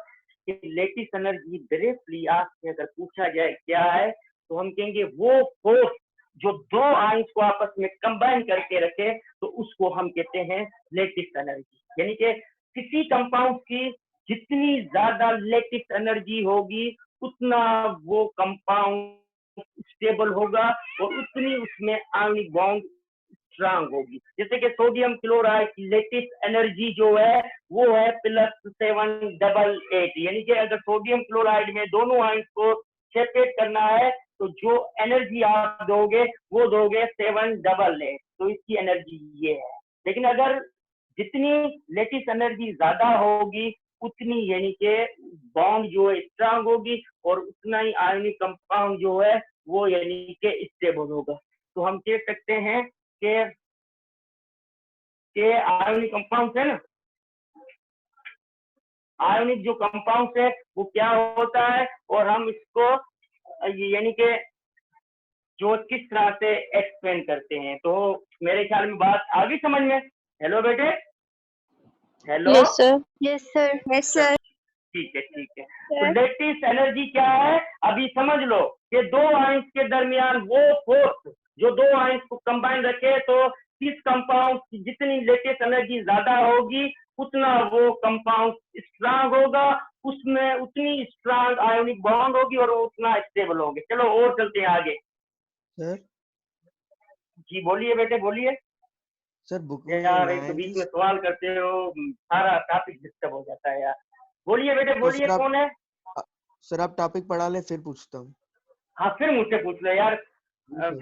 कि लेटेस्ट एनर्जी डायरेक्टली आपसे अगर पूछा जाए क्या है, तो हम कहेंगे वो फोर्स जो दो आयंस को आपस में कंबाइन करके रखे, तो उसको हम कहते हैं लेटेस्ट एनर्जी। यानी कि किसी कंपाउंड की जितनी ज्यादा लेटेस्ट एनर्जी होगी उतना वो कंपाउंड स्टेबल होगा और उतनी उसमें आयनिक बॉन्ड स्ट्रांग होगी। जैसे कि सोडियम क्लोराइड की लेटेस्ट एनर्जी जो है वो है +788, यानी कि अगर सोडियम क्लोराइड में दोनों आयंस को सेपरेट करना है तो जो एनर्जी आप दोगे वो दोगे 788, तो इसकी एनर्जी ये है। लेकिन अगर जितनी लेटेस्ट एनर्जी ज्यादा होगी उतनी यानी कि बॉन्ड जो है स्ट्रांग होगी और उतना ही आयनिक कंपाउंड जो है वो यानी कि स्टेबल होगा। तो हम कह सकते हैं कि आयनिक कंपाउंड है ना, आयनिक जो कंपाउंड है वो क्या होता है और हम इसको यानी कि जो किस तरह से एक्सप्लेन करते हैं। तो मेरे ख्याल में बात आ गई समझ में। हेलो बेटे, hello. Yes sir. Yes sir. Yes sir. ठीक है ठीक है। तो लेटेस्ट एनर्जी क्या है अभी समझ लो कि दो आयंस के दरमियान वो फोर्स जो दो आयंस को कंबाइन रखे, तो किस कंपाउंड की जितनी लेटेस्ट एनर्जी ज्यादा होगी उतना वो कंपाउंड स्ट्रांग होगा, उसमें उतनी स्ट्रांग आयोनिक बॉन्ड होगी और उतना स्टेबल होंगे। चलो और चलते हैं आगे। सर जी बोलिए बेटे बोलिए। सर बुक में यार एक तो लाइन बीच में सवाल करते हो, सारा टॉपिक डिस्टर्ब हो जाता है यार। बोलिए बेटे तो बोलिए, सर आप कौन है? सर आप टॉपिक पढ़ा ले फिर पूछता हूँ। हाँ फिर मुझसे पूछ लो यार। सर,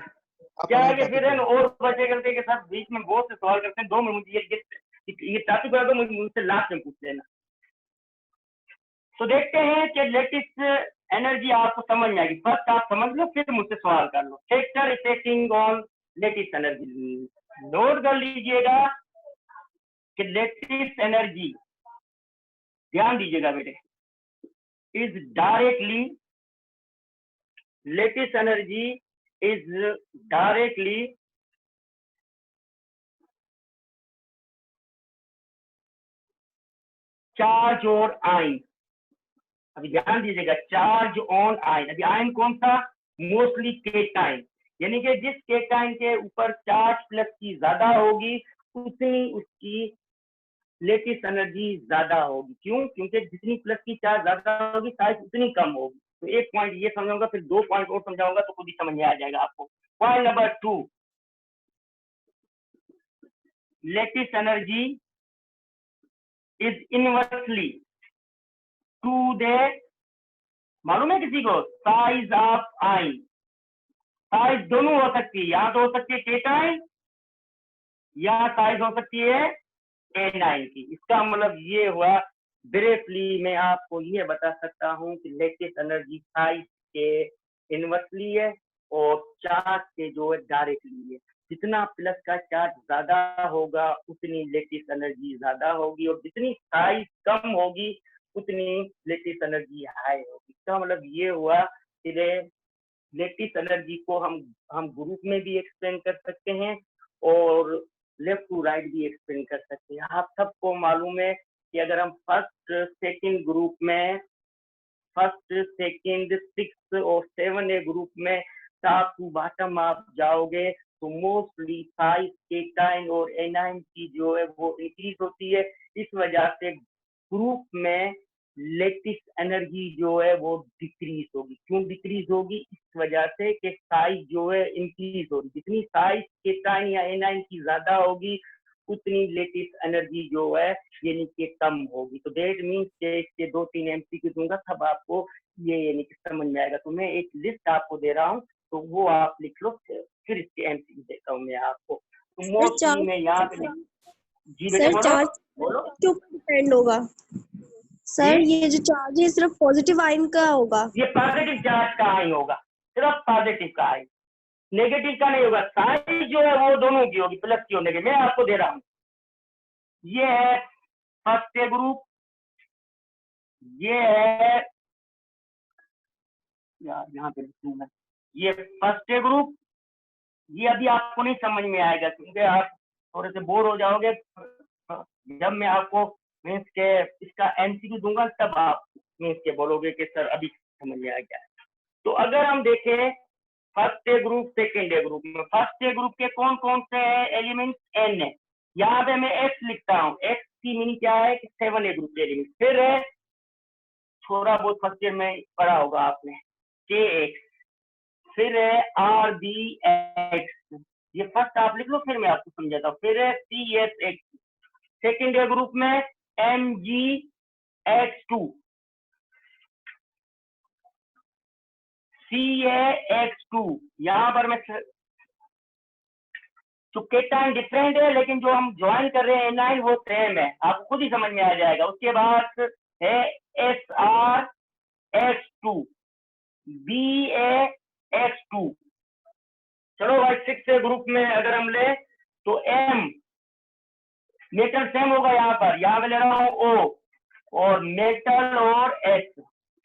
आप क्या पढ़ाए है कि टॉपिक फिर है ना पढ़ाए। और बच्चे करते के साथ बीच में बहुत से सवाल करते हैं। 2 मिनट मुझे ये टॉपिक बता दो, मुझसे लास्ट में पूछ लेना। तो देखते हैं कि लेटेस्ट एनर्जी आपको समझ में आएगी। फर्स्ट आप समझ लो फिर मुझसे सवाल कर लो। Factor affecting on lattice energy, नोट कर लीजिएगा कि लेटेस्ट एनर्जी, ध्यान दीजिएगा बेटे, is directly, latest energy is directly charge और आयन। अभी ध्यान दीजिएगा, चार्ज ऑन आयन। अभी आयन कौन सा? मोस्टली केटाइन, यानी कि जिस केटाइन के ऊपर चार्ज प्लस की ज्यादा होगी उतनी उसकी लेटेस्ट एनर्जी ज्यादा होगी। क्यों? क्योंकि जितनी प्लस की चार्ज ज्यादा होगी साइज उतनी कम होगी। तो एक पॉइंट ये समझाऊंगा, फिर 2 पॉइंट और समझाऊंगा तो खुद ही समझ में आ जाएगा आपको। Point number 2, lattice energy is inversely to the, मालूम है किसी को, साइज ऑफ आयन। साइज दोनों हो सकती है, या तो हो सकती है केटाइन या साइज हो सकती है एनाइन की। इसका मतलब ये हुआ, ब्रीफली मैं आपको ये बता सकता हूँ कि लेटेस्ट एनर्जी साइज के इनवर्सली है और चार्ज के जो है डायरेक्टली है। जितना प्लस का चार्ज ज्यादा होगा उतनी लेटेस्ट एनर्जी ज्यादा होगी और जितनी साइज कम होगी उतनी लेटेस्ट एनर्जी हाई होगी। इसका मतलब ये हुआ कि लेटेस्ट एनर्जी को हम ग्रुप में भी एक्सप्लेन कर सकते हैं और लेफ्ट टू राइट भी एक्सप्लेन कर सकते हैं। आप सबको मालूम है कि अगर हम फर्स्ट सेकंड ग्रुप में, फर्स्ट सेकंड 6 और 7 ग्रुप में टॉप टू बॉटम आप जाओगे तो मोस्टली साइज केटाइन और एनाइन की जो है वो इंक्रीज होती है। इस वजह से ग्रुप में लेटेस्ट एनर्जी जो है वो डिक्रीज होगी। क्यों डिक्रीज होगी? इस वजह से कि साइज जो है इंक्रीज होगी। जितनी साइज केटाइन या एनाइन की ज्यादा होगी उतनी लेटेस्ट एनर्जी जो है यानी कि कम होगी। तो दैट मीन्स के इसके 2-3 एमसीक्यू दूंगा, तब आपको ये यानी कि समझ में आएगा। तो मैं एक लिस्ट आपको दे रहा हूँ तो वो आप लिख लो, फिर इसके एमसीक्यू देता हूँ मैं आपको। तो मोस्टली मैं यहाँ पे जी बेटे सर चार्ज बोलो। के ऊपर डिपेंड होगा सर। ये जो चार्ज है सिर्फ पॉजिटिव आयन का होगा। ये पॉजिटिव चार्ज का आयन होगा, सिर्फ पॉजिटिव का आयन, नेगेटिव का नहीं होगा। साइज जो है वो दोनों की होगी, प्लस की और नेगेटिव। मैं आपको दे रहा हूँ, ये है फर्स्ट ग्रुप, ये है यार यहाँ पे लिखूंगा, ये फर्स्ट ग्रुप। ये अभी आपको नहीं समझ में आएगा क्योंकि आप थोड़े से बोर हो जाओगे। जब मैं आपको मीन्स के इसका एमसीक्यू दूंगा तब आप मीन्स के बोलोगे कि सर अभी समझ में आ गया। तो अगर हम देखें फर्स्ट ग्रुप सेकेंड ग्रुप में, फर्स्ट ग्रुप के कौन कौन से एलिमेंट? एन है, यहाँ पे मैं एक्स लिखता हूँ। एक्स की मीनिंग क्या है कि 7 ग्रुप के एलिमेंट। फिर है थोड़ा बहुत फर्स्ट ईयर में पढ़ा होगा आपने, के एक्स, फिर है आर बी एक्स, ये फर्स्ट आप लिख लो, फिर मैं आपको समझाता हूँ। फिर है C S X, second year group में M G X two, C X two, यहाँ पर मैं तो केटाइन डिफरेंट है, लेकिन जो हम ज्वाइन कर रहे हैं एनाइन वो सेम है, आपको खुद ही समझ में आ जाएगा। उसके बाद है S R X two, B X two. चलो भाई 6 ग्रुप में अगर हम ले तो एम मेटल सेम होगा, यहाँ पे ले रहा हूँ ओ, और मेटल और एस।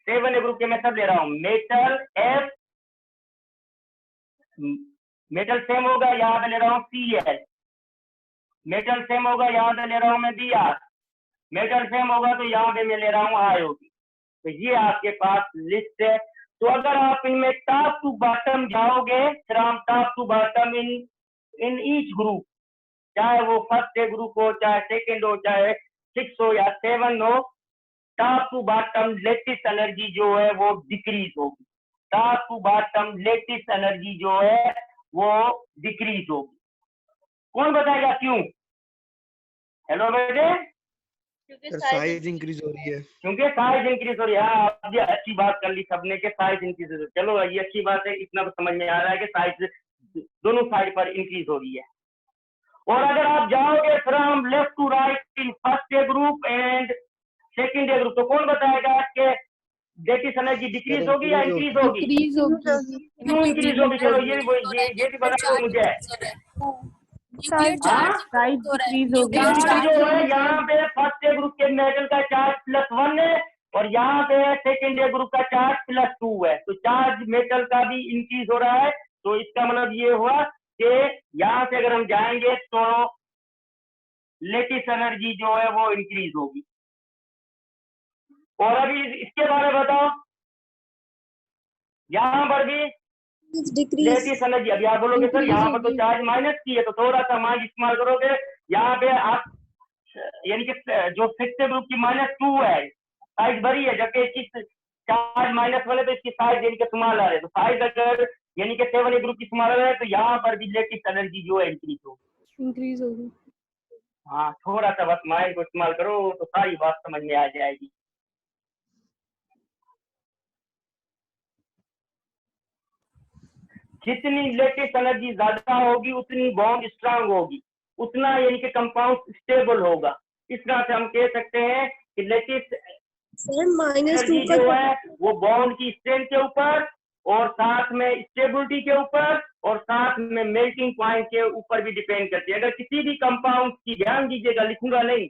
7 ग्रुप के मैं सब ले रहा हूँ, मेटल एफ, मेटल सेम होगा, यहाँ पे ले रहा हूँ सी एल, मेटल सेम होगा, यहाँ पे ले रहा हूँ मैं बी आर, मेटल सेम होगा तो यहाँ पे मैं ले रहा हूँ आई ओ बी। तो ये आपके पास लिस्ट है। तो अगर आप इनमें टॉप टू बॉटम जाओगे, from top to bottom in each group, चाहे वो फर्स्ट ग्रुप हो, चाहे सेकेंड हो, चाहे 6 हो या 7 हो, top to bottom lattice energy जो है वो डिक्रीज होगी। Top to bottom lattice energy जो है वो डिक्रीज होगी। कौन बताएगा क्यों? हेलो बेटे, क्योंकि साइज इंक्रीज हो रही है। क्योंकि साइज इंक्रीज हो रही है। आप ये अच्छी बात कर ली सबने के साइज इंक्रीज हो रही है। चलो ये अच्छी बात है, इतना तो समझ में आ रहा है कि साइज दोनों साइड पर इंक्रीज हो रही है। और अगर आप जाओगे from left to right in first group and second group, तो कौन बताएगा कि लेटेस्ट एनर्जी डिक्रीज होगी या इंक्रीज होगी? Increase होगी। क्यों इंक्रीज होगी? चलो ये भी बताओ मुझे। न्यूक्लियर हाँ? चार्ज Increase होगी। चार्ज जो है यहाँ पे फर्स्ट ग्रुप के मेटल का चार्ज +1 है, और यहाँ पे सेकेंड ग्रुप का चार्ज +2 है। तो चार्ज मेटल का भी इंक्रीज हो रहा है। तो इसका मतलब ये हुआ कि यहाँ से अगर हम जाएंगे तो लेटेस्ट एनर्जी जो है वो इंक्रीज होगी। और अभी इसके बारे में बताओ, यहाँ पर भी डिक्रीज लेटेस्ट एनर्जी। अभी आप बोलोगे सर यहाँ पर तो चार्ज माइनस की है, तो थोड़ा सा माइंड इस्तेमाल करोगे। यहाँ पे आप यानी कि जो 6 ग्रुप की -2 है, साइज बड़ी है, जबकि इसकी चार्ज -1 है, तो इसकी साइज यानी कि स्मॉलर है। तो साइज अगर यानी कि 7 ग्रुप की स्मॉलर है, तो यहाँ पर भी लेटेस्ट एनर्जी जो है इंक्रीज होगी। Increase होगी। हाँ, थोड़ा सा बस माइंड को इस्तेमाल करो तो सारी बात समझ में आ जाएगी। जितनी लेटेस्ट एनर्जी ज्यादा होगी उतनी बॉन्ड स्ट्रांग होगी, उतना यानी कि कंपाउंड स्टेबल होगा। इस तरह से हम कह सकते हैं कि लेटेस्ट सर -2 एनर्जी का जो है वो बॉन्ड की स्ट्रेंथ के ऊपर और साथ में स्टेबिलिटी के ऊपर और साथ में मेल्टिंग पॉइंट के ऊपर भी डिपेंड करती है। अगर किसी भी कंपाउंड की, ध्यान दीजिएगा, लिखूंगा नहीं,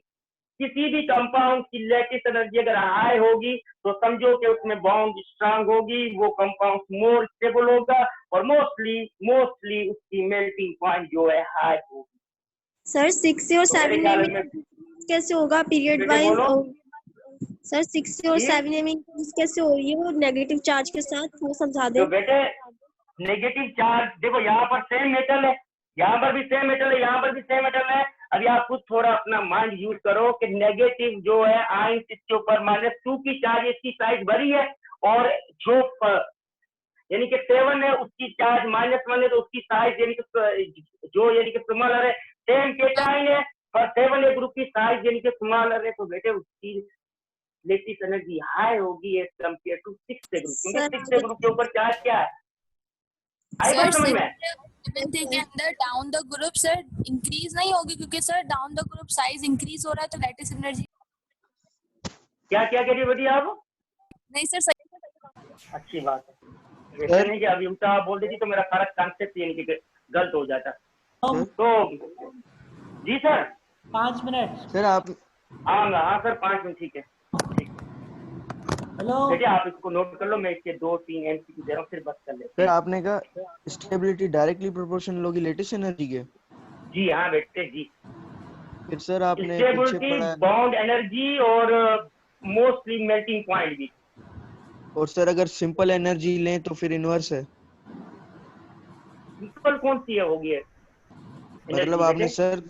किसी भी कंपाउंड की लेटेस्ट एनर्जी अगर हाई होगी तो समझो कि उसमें बॉन्ड स्ट्रांग होगी, वो कंपाउंड मोर स्टेबल होगा और मोस्टली उसकी मेल्टिंग पॉइंट जो है हाई होगी। सर 6 और 7 में कैसे होगा पीरियड बेटे वाइज? बोलो। सर 6 और 7 में इंक्रीज कैसे हो रही है वो नेगेटिव चार्ज के साथ, वो समझा जो दे। बेटे नेगेटिव चार्ज, देखो यहाँ पर सेम मेटल है, यहाँ पर भी सेम मेटल है, यहाँ पर भी सेम मेटल है। अभी आप खुद थोड़ा अपना माइंड यूज करो कि नेगेटिव जो है आयंस इसके ऊपर -2 की चार्ज, इसकी साइज बड़ी है, और जो यानी कि 7 है उसकी चार्ज -1 है, तो उसकी साइज यानी कि जो यानी कि स्मॉलर है। सेम केटाइन है पर 7 ग्रुप की साइज यानी कि स्मॉलर है, तो बेटे उसकी लेटेस्ट एनर्जी हाई होगी एज कंपेयर टू 6 ग्रुप, क्योंकि 6 ग्रुप के ऊपर चार्ज क्या है? आई बात समझ में? के अंदर down the group sir increase नहीं होगी, क्योंकि sir down the group size increase हो रहा है, तो लेटेस्ट एनर्जी क्या क्या कह रही बेटी आप? नहीं सर सही। अच्छी बात है। वैसे नहीं कि अभी उल्टा आप बोल देती तो मेरा सारा कॉन्सेप्ट यानी कि गलत हो जाता। तो जी सर 5 मिनट सर आप हाँ सर 5 मिनट ठीक है। हेलो बेटे आप इसको नोट कर लो, मैं इसके 2-3 एमसीक्यू दे रहा हूँ, फिर बस कर ले। सर आपने कहा स्टेबिलिटी डायरेक्टली प्रोपोर्शनल होगी लेटेस्ट एनर्जी के? जी हाँ बेटे जी। फिर सर आपने पीछे स्टेबिलिटी, पढ़ा, बॉन्ड एनर्जी और मोस्टली मेल्टिंग पॉइंट भी। और सर अगर सिंपल एनर्जी लें तो फिर इनवर्स है। सिंपल कौन सी है होगी है? मतलब आपने सर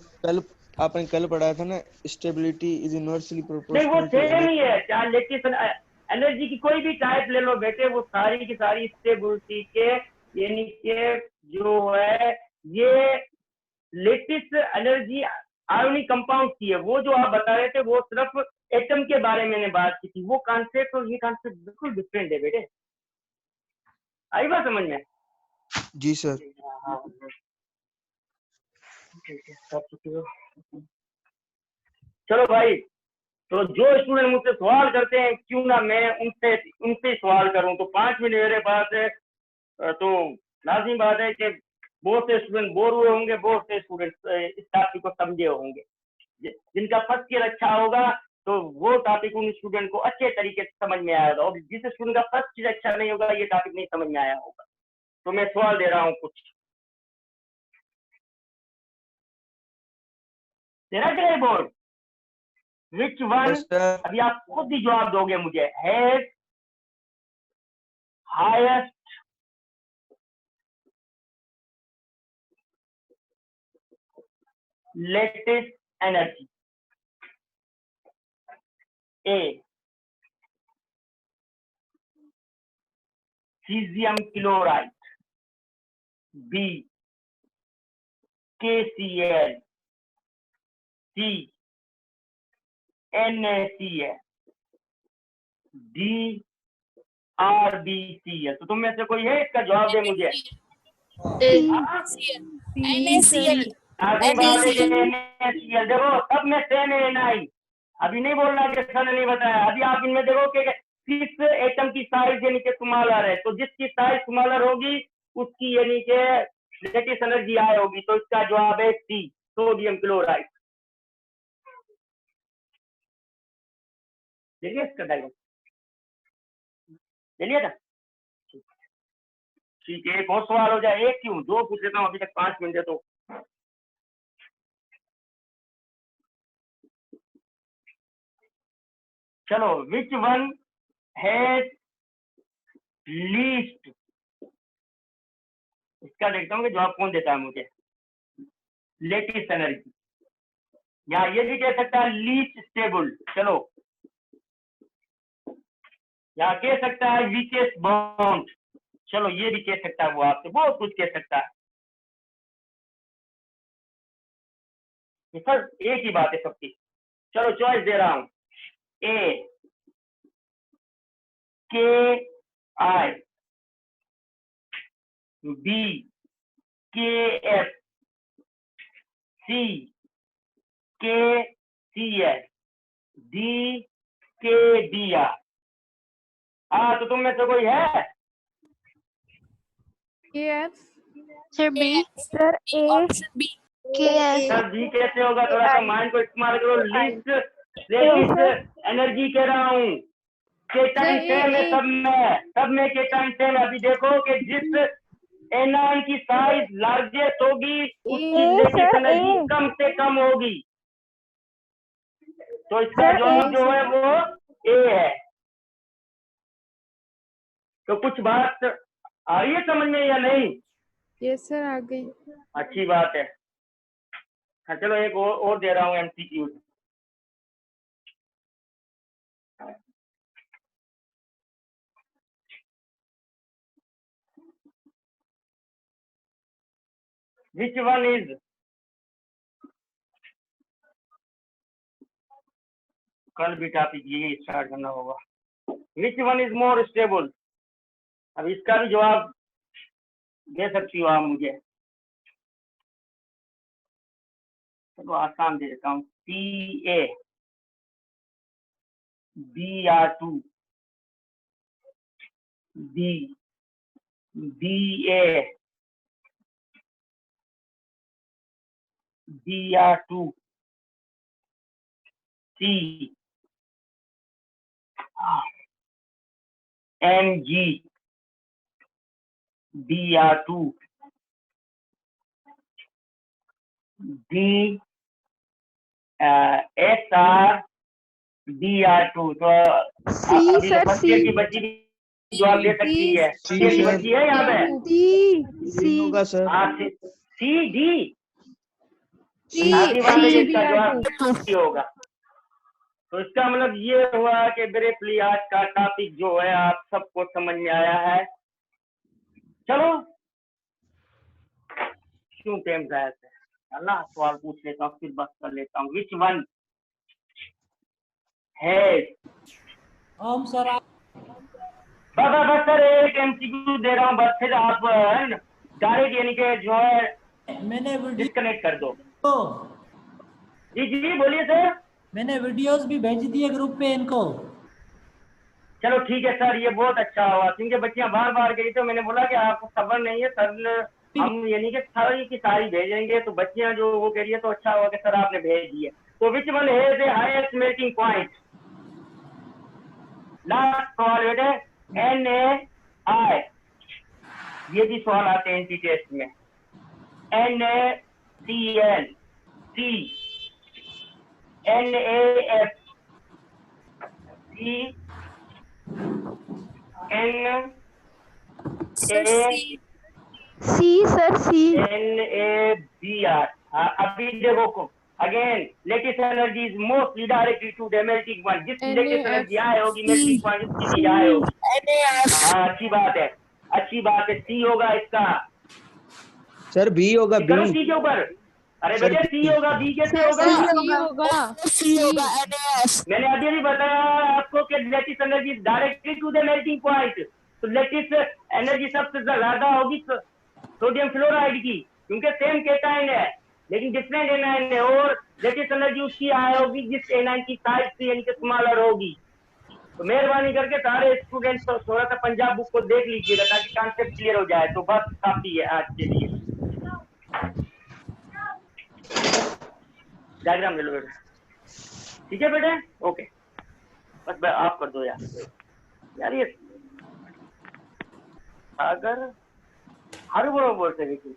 कल पढ़ा था ना, स्टेबिलिटी इज इनवर्सली नहीं वो प्रोपोर्शनल टू सेम ही एनर्जी। है, चाहे लेटेस्ट एनर्जी की कोई भी टाइप ले लो बेटे, वो सारी की सारी स्टेबिलिटी के यानी के जो है ये लेटेस्ट एनर्जी आयोनिक कंपाउंड की है। वो जो आप बता रहे थे वो सिर्फ एटम के बारे में मैंने बात की थी, वो कॉन्सेप्ट और ये कॉन्सेप्ट बिल्कुल डिफरेंट है बेटे। आई बात समझ में? जी सर। चलो भाई, तो जो स्टूडेंट मुझसे सवाल करते हैं क्यों ना मैं उनसे सवाल करूं, तो 5 मिनट मेरे पास है, तो लाजिम बात है कि बहुत से स्टूडेंट बोर हुए होंगे, बहुत से स्टूडेंट इस टॉपिक को समझे होंगे। जिनका फर्स्ट ईयर अच्छा होगा तो वो टॉपिक उन स्टूडेंट को अच्छे तरीके से समझ में आएगा, और जिस स्टूडेंट का फर्स्ट ईयर अच्छा नहीं होगा ये टॉपिक नहीं समझ में आया होगा। तो मैं सवाल दे रहा हूँ कुछ, तेरा क्या बोर्ड, विच वन, अभी आप खुद ही जवाब दोगे मुझे, has highest lattice energy? A caesium chloride, B KCl, C NaCl, D RbCl। तो तुम में से कोई है इसका जवाब दे मुझे? NaCl। देखो तब मैं सेम है नहीं, अभी नहीं बोलना कि सर ने नहीं बताया। अभी आप इनमें देखो कि किस एटम की साइज यानी कि स्मॉलर है, तो जिसकी साइज स्मॉलर होगी उसकी यानी कि लेटेस्ट एनर्जी आई होगी। तो इसका जवाब है सी, सोडियम क्लोराइड। देखिए इसका डायग्राम ले लिया था। ठीक है, एक और सवाल हो जाए, एक क्यों दो पूछ लेता हूँ, अभी तक 5 मिनट है। तो चलो, विच वन हैज लीस्ट, इसका देखता हूँ कि जवाब कौन देता है मुझे। लेटेस्ट एनर्जी, या ये भी कह सकता है लीस्ट स्टेबल, चलो या कह सकता है वीकेस्ट बॉन्ड, चलो ये भी कह सकता है, वो आपसे बहुत कुछ कह सकता है। ये सर एक ही बात है सबकी। चलो चॉइस दे रहा हूं, A KI, B KF, C KCl, D KBr। हाँ, तो तुम में से कोई है? KF। Sir B. Sir option B. Sir B कैसे होगा? थोड़ा सा माइंड को इस्तेमाल करो। लीस्ट लेटेस्ट एनर्जी कह रहा हूँ, केटाइन सेम है सब में केटाइन सेम है। अभी देखो कि जिस एनायन की साइज लार्जेस्ट होगी उसकी लेटेस्ट एनर्जी कम से कम होगी। तो इसका जवाब जो है वो ए है। तो कुछ बात आ रही है समझ में या नहीं? यस सर, आ गई। अच्छी बात है। हाँ चलो एक और दे रहा हूँ MCQ। Which one is कल भी टॉपिक ये स्टार्ट करना होगा। Which one is more stable? अब इसका भी जवाब दे सकती हो आप मुझे, चलो आसान दे देता हूँ। CA, Br2, B, BA, Br2, C, Mg, Br2, D, SR, Br2। तो अभी जो फर्स्ट ईयर की बच्ची भी जवाब दे सकती है, ये बच्ची है यहाँ पे। सी होगा सर। सी डी, इसका जवाब होगा। तो इसका मतलब ये हुआ कि ब्रीफली आज का टॉपिक जो है आप सबको समझ में आया है। चलो क्यों टाइम जाया है ना, सवाल पूछ लेता हूँ फिर बात कर लेता हूँ। विच वन है ओम सर आप बस सर एक एमसीक्यू दे रहा हूँ बस, फिर आप डायरेक्ट यानी कि जो है मैंने वीडियो डिस्कनेक्ट कर दो। जी बोलिए सर। मैंने वीडियोस भी भेज दिए ग्रुप पे इनको। चलो ठीक है सर, ये बहुत अच्छा हुआ क्योंकि बच्चियां बार बार गई तो मैंने बोला कि आपको खबर नहीं है सर, हम यानी कि सारी की सारी भेजेंगे, तो बच्चियां जो वो कह रही है तो अच्छा हुआ कि सर आपने भेज दिए। तो विच वन है the highest melting point? Last सवाल बेटे, NaI, ये भी सवाल आते हैं इनकी टेस्ट में। NaCl, C, NaF, C, सर सी NaBr। अभी देखो again lattice energy is mostly directly to the melting point. जिस लेटेस्ट एनर्जी आए होगी मेल्टिंग पॉइंट उसकी भी आए होगी। हाँ अच्छी बात है, अच्छी बात है। सी होगा इसका। सर बी होगा, बी। करो सी के ऊपर। अरे सर बेटे सी होगा, बी कैसे होगा? सी होगा। मैंने अभी भी बताया आपको कि lattice energy directly to the melting point. तो लेटेस्ट एनर्जी सबसे ज्यादा होगी सोडियम फ्लोराइड की, क्योंकि सेम केटाइन है लेकिन डिफरेंट एनाइन है, और लेटेस्ट एनर्जी उसकी आए होगी जिस एनाइन की साइज से यानी कि स्मॉलर होगी। तो मेहरबानी करके सारे स्टूडेंट्स थोड़ा सा पंजाब बुक को देख लीजिएगा ताकि कॉन्सेप्ट क्लियर हो जाए। तो बस काफी है आज के लिए। डायग्राम ले लो बेटा, ठीक है बेटे, ओके। बस आप कर दो यार ये अगर हर वो बोलते देखिए